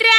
3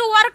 4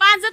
5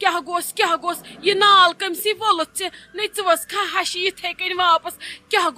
کیا گوس یہ نال کمسی وولت ژے ژٕ کھا ہش یتھے کن واپس کیا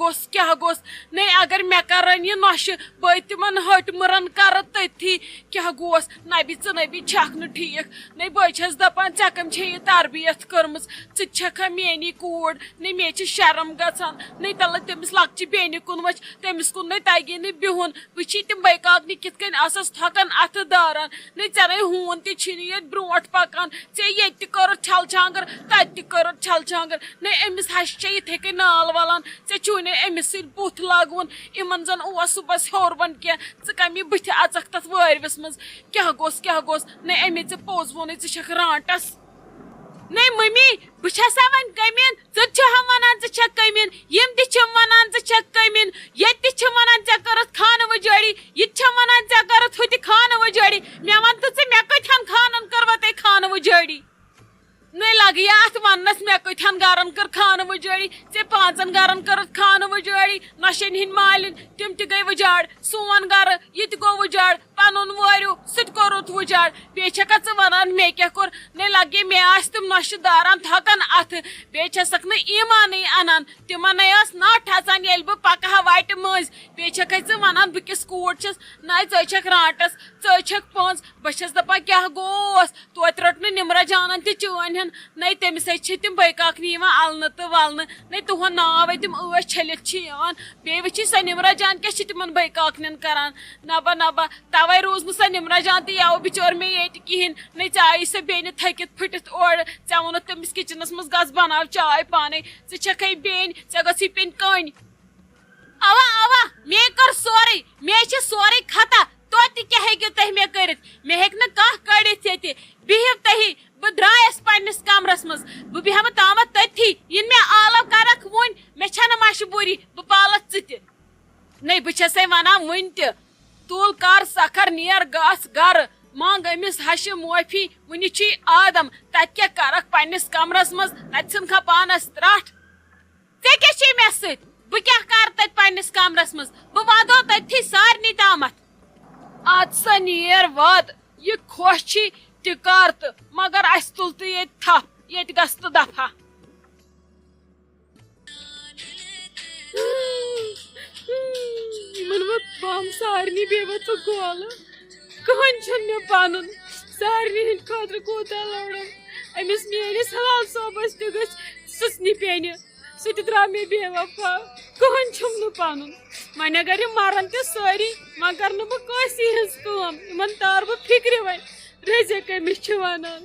گوس نہیں اگر مے کرن یہ نوشہ بہ تمن ہٹ مرن کر تتھی کیا گوس نبی ژٕ نبی چھکھ نہ ٹھیک نہیں بہ چھس دپان ژےٚ کم چھے یہ تربیت کٔرمٕژ ژٕ چھکھا میٛٲنی کوٗر نہیں مے چھ شرم گژھان نہیں تلہ تٔمِس لۄکچہِ بیٚنہِ کُن وٕچھ تٔمِس کُن نہیں تگی نہٕ بِہُن وٕچھی تِم بایکاکنہِ کِتھ کٔنۍ آسس تھۄکان اتھٕ داران نہیں ژےٚ نے ہوٗن تہِ چھُنہٕ ییٚتہِ برونٛٹھ پکان ژےٚ ییٚتہِ تہِ کٔرٕتھ چھل چھانگر تتہِ تہِ کٔرٕتھ چھل چھانگر نہیں أمِس ہشہِ چھے یِتھے کٔنۍ نال ولان ژےٚ چھُے نہٕ أمِس سۭتۍ بُتھ لاگوُن یِمن زن اوس صُبحس ہیوٚر بۄن کینٛہہ ژٕ کمہِ بٕتھِ اژکھ تتھ وٲرۍوِس منٛز کیا گوس نہیں أمۍ ژےٚ پوٚز ووٚنُے ژٕ چھکھ رانٹس نہیں ممی بہ چھسا وۄنۍ کٔمیٖن ژٕ چھہم ونان ژٕ چھکھ کٔمیٖن یِم تہِ چھِم ونان ژٕ چھکھ کٔمیٖن ییٚتہِ تہِ چھِ ونان ژےٚ کٔرٕتھ خانہٕ وٕجٲڑی یہِ تہِ چھم ونان ژےٚ کٔرٕتھ ہُتہِ خانہٕ وٕجٲڑی مےٚ ون تہٕ ژٕ مےٚ کۭتہن خانن کٔروا تۄہہِ خانہٕ وٕجٲڑی نہیں لگی اتھ وننس مےٚ کۭتہن گرن کٔر خانہٕ وٕجٲڑی ژےٚ 5 گرن کٔرٕتھ خانہٕ وٕجٲڑی نۄشن ہٕنٛدۍ مالِنۍ تِم تہِ گٔے وٕجاڑ سون گرٕ یہِ تہِ گوٚو وٕجاڑ پنُن وٲرِو سُہ تہِ کوٚرُتھ وٕجاڑ بیٚیہِ چھکھا ژٕ ونان مےٚ کیٛاہ کوٚر نہیں لگے مےٚ آسہِ تِم نۄشہِ داران تھۄکان اتھٕ بیٚیہِ چھسکھ نہٕ ایمانٕے انان تِمنٕے ٲس نٹھ اژان ییٚلہِ بہٕ پکہٕ ہا وٹہِ مٔنٛزۍ بیٚیہِ چھکھے ژٕ ونان بہٕ کِژھ کوٗر چھس نہ ژٕ چھکھ رانٹس ژٕ چھکھ پانٛژھ بہٕ چھس دپان کیٛاہ گوس توتہِ رٔٹ نہٕ نمرا جانن تہِ چٲنۍ ہن نہیں تٔمِس سۭتۍ چھِ تِم بایکاکنہِ یِوان النہٕ تہٕ ولنہٕ نہیں تُہُنٛد ناوے تِم ٲسۍ چھٔلِتھ چھِ یِوان بیٚیہِ وٕچھی سۄ نمرا جان کیٛاہ چھِ تِمن بایکاکنٮ۪ن کران نبا توے روٗز نہٕ سۄ نمرا جان تہِ یَوٕ بِچٲر مےٚ ییٚتہِ کِہینۍ نہیں ژےٚ آیی سۄ بیٚنہِ تھٔکِتھ پھٕٹِتھ اورٕ ژےٚ ووٚنُتھ تٔمِس کِچنس منٛز گژھ بناو چاے پانے ژٕ چھکھے بیٚنہِ ژےٚ گٔژھی پیٚنۍ کٔنۍ اوا مے کٔر سورُے مے چھِ سورُے خطا توتہِ کیٛاہ ہیٚکِو تُہۍ مےٚ کٔرِتھ مےٚ ہیٚکہِ نہٕ کانٛہہ کٔڑِتھ ییٚتہِ بِہِو تُہی بہٕ درٛایس پننِس کمرس منٛز بہٕ بیٚہمہٕ تامتھ تٔتھی یِنہٕ مےٚ آلو کرکھ وُنۍ مےٚ چھنہٕ مجبوٗری بہٕ پالتھ ژٕ تہِ نہیں بہٕ چھسے ونان وُنہِ تہِ تُل کر سکھر نیر گژھ گرٕ منٛگ أمِس ہشہِ معٲفی وُنہِ چھُے آدم تتہِ کیٛاہ کرکھ پننِس کمرس منٛز تتہِ ژھٕنکھا پانس ترٹھ ژےٚ کیٛاہ چھُے مےٚ سۭتۍ بہٕ کیٛاہ کرٕ تتہِ پننِس کمرس منٛز بہٕ ودو تٔتھی سارنٕے تامتھ اد سا نیر ود یہ خۄش چھی تہِ کر تہٕ مگر اسہِ تُل تہٕ ییٚتہِ تھپھ ییٚتہِ گژھ تہٕ دفا یِمن ووت بم سارنٕے بیٚیہِ ووت سُہ گولہٕ کٕہٕنۍ چھُنہٕ مےٚ پنُن سارنٕے ہٕنٛدۍ خٲطرٕ کوٗتاہ لڑُن أمِس میٲنِس حلال صٲبس تہِ گٔژھ سٕژنہِ پیٚنہِ سُہ تہِ درٛاو مےٚ بے وفا کٕہٕنۍ چھُم نہٕ پنُن وۄنۍ اگر یِم مرن تہِ سٲری وۄنۍ کرٕ نہٕ بہٕ کٲنٛسی ہٕنٛز کٲم یِمن تار بہٕ فِکرِ وۄنۍ رٔزِق أمِس چھِ ونان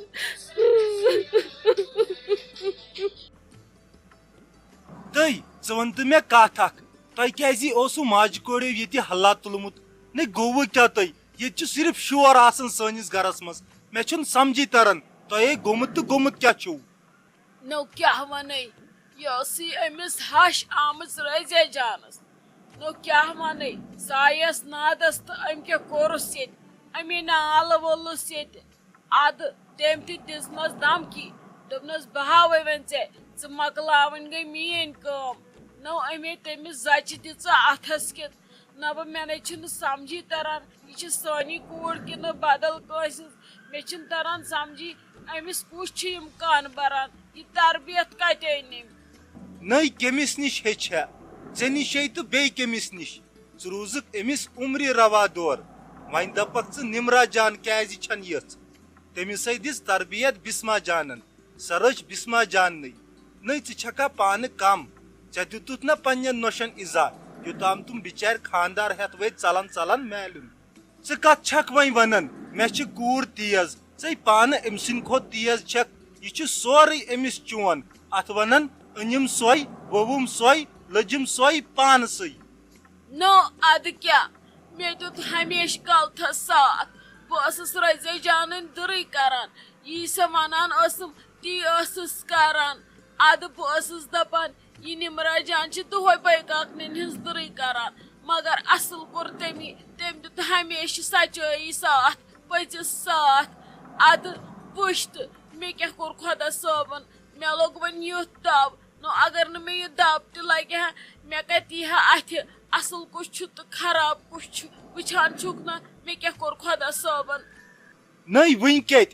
تُہۍ ژٕ ون تہٕ مےٚ کتھ اکھ تۄہہِ کیازِ اوسوٕ ماجہِ کوڑیو ییٚتہِ ہلہ تُلمُت نَے گوٚوٕ کیٛاہ تۄہہِ ییٚتہِ چھُ صرف شور آسان سٲنِس گرس منٛز مےٚ چھُنہٕ سمجھی تران تۄہے گوٚمُت تہٕ گوٚمُت کیٛاہ چھُو نو کیٛاہ ونے یہِ ٲسٕے أمِس ہش آمٕژ رٲزیا جانس نو کیٛاہ ونے سۄ آیس نادس تہٕ أمۍ کیٛاہ کوٚرُس ییٚتہِ أمی نالہٕ وولُس ییٚتہِ ادٕ تٔمۍ تہِ دِژنس دمکی دوٚپنس بہٕ ہاوے وۄنۍ ژےٚ ژٕ مۄکلاوٕنۍ گٔے میٲنۍ کٲم نو أمے تٔمِس زچہِ دِژٕ اتھس کٮ۪تھ نبہٕ مےٚ نَے چھُنہٕ سمجھی تران یہِ چھِ سٲنی کوٗر کِنہٕ بدل کٲنٛسہِ ہٕنٛز مےٚ چھُنہٕ تران سمجھی أمِس کُس چھُ یِم کن بران یہِ تربیت کتہِ أنۍ أمۍ نٔے کٔمِس نِش ہیٚچھِ ژےٚ نِشے تہٕ بیٚیہِ کٔمِس نِش ژٕ روٗزُکھ أمِس عمرِ روا دور وۄنۍ دپکھ ژٕ نمرا جان کیازِ چھنہٕ یِژھ تٔمِسے دِژ تربیت بسما جانن سۄ رٔچھ بسما جاننٕے نٔے ژٕ چھکھا پانہٕ کم ژےٚ دِتُتھ نہ پننٮ۪ن نۄشن عزا یوٚتام تِم بِچارِ خاندار ہٮ۪تھ وٲتۍ ژلان میلُن ژٕ کتھ چھکھ وۄنۍ ونان مےٚ چھِ کوٗر تیز ژے پانہٕ أمۍ سٕنٛدِ کھۄتہٕ تیز چھکھ یہِ چھُ سورُے أمِس چون اتھ ونان أنِم سۄے ووُم سۄے لٔجِم سۄے پانسٕے نو ادٕ کیٛاہ مےٚ دیُت ہمیشہٕ کلتھس ساتھ بہٕ ٲسٕس رٔزیا جانٕنۍ دٕرٕے کران یی سۄ ونان ٲسٕم تی ٲسٕس کران ادٕ بہٕ ٲسٕس دپان یہِ نمرا جان چھِ دۄہے بایکاکنٮ۪ن ہٕنٛز دٕرٕے کران مگر اصل کوٚر تٔمی تٔمۍ دیُت ہمیشہٕ سچٲیی ساتھ پٔژِس ساتھ ادٕ وٕچھ تہٕ مےٚ کیٛاہ کوٚر خۄدا صٲبن مےٚ لوٚگ وۄنۍ یُتھ دب نو اگر نہٕ مےٚ یہِ دب تہِ لگہِ ہا مےٚ کتہِ یی ہا اتھِ اصل کُس چھُ تہٕ خراب کُس چھُ وٕچھان چھُکھ نہ مےٚ کیٛاہ کوٚر خۄدا صٲبن نٔے وٕنۍ کتہِ